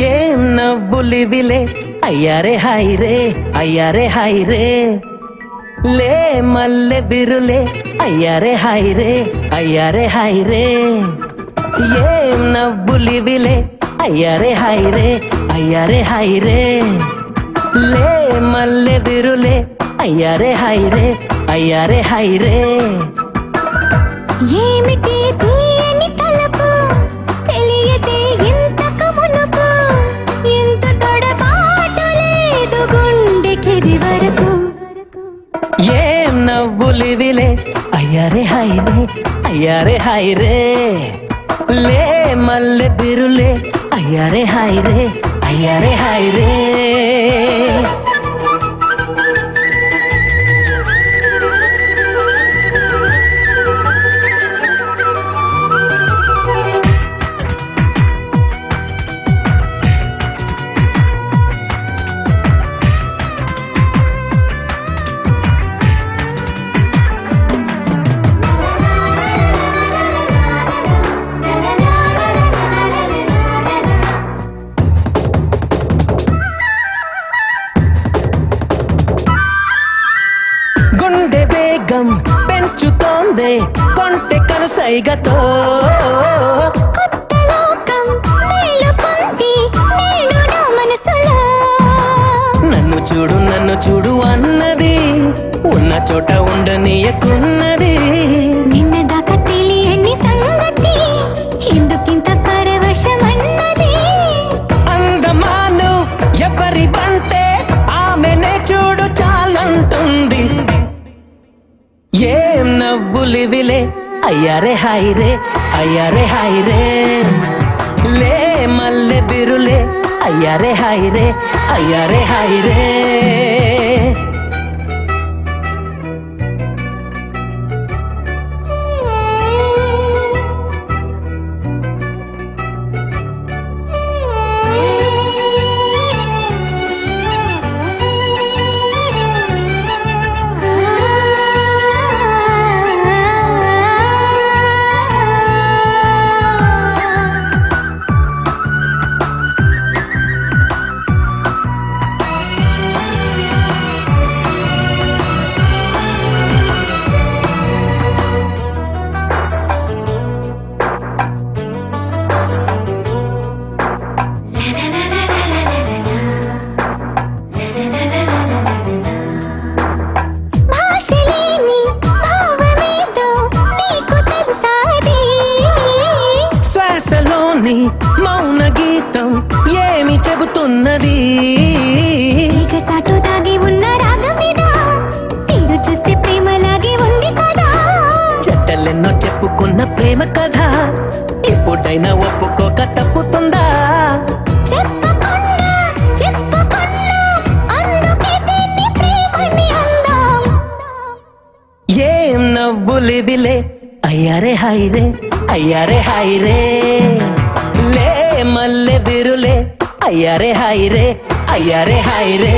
ఏం నవ్వులివిలే అయ్యారే హాయ్ రే అయ్యారే హాయ్ రే లే మల్లె బిరులే అయ్యారే హాయ్ రే అయ్యారే హాయ్ రే ఏం నవ్వులివిలే అయ్యారే హాయ్ రే అయ్యారే హాయ్ రే లే మల్లె బిరులే అయ్యారే హాయ్ రే అయ్యారే హాయ్ రే ఏమిటి తీయని తలపు తెలియదే ఇంతకు మునుపు ఇంత తొడబాటు లేదు గుండెకిది వరకు ఏం నవ్వులివిలే అయ్యారే హాయ్ రే అయ్యారే హాయ్ రే లే మల్లె బిరులే అయ్యారే హాయ్ రే అయ్యారే హాయ్ రే గుండె వేగం పెంచుతోందే కొంటె కనుసైగతో కొత్త లోకం మేలుకొంది నేను నా మనసులో నన్ను చూడు అన్నది ఉన్న చోట ఉండనీయకున్నది నిన్నదాకా తెలియని సంగతి ఎందుకింత పరవశమన్నది అందమాను ఎవరి బంటే ఆమెనే చూడు చాలంటుంది ఏం నవ్వులివిలే అయ్యారే హాయ్ రే అయ్యారే హాయ్ రే లే మల్లె బిరులే అయ్యారే హాయ్ రే అయ్యారే హాయ్ రే భాషలేని భావమేదో నీకు తెలుసాది శ్వాసలోని మౌన గీతం ఏమి చెబుతున్నది ఇక చాటు దాగి ఉన్న రాగమిదా తీరు చూస్తే ప్రేమలాగే ఉంది కదా చెట్టలెన్నో చెప్పుకున్న ప్రేమ కథ ఎప్పుడైనా ఒప్పుకోక తప్పుతుందా చెప్పకుండా అందుకే దీన్ని ప్రేమని అందాం ఏం నవ్వులివిలే అయ్యారే హాయ్ రే అయ్యారే హాయ్ రే లే మల్లె బిరులే అయ్యారే హాయ్ రే అయ్యారే హాయ్ రే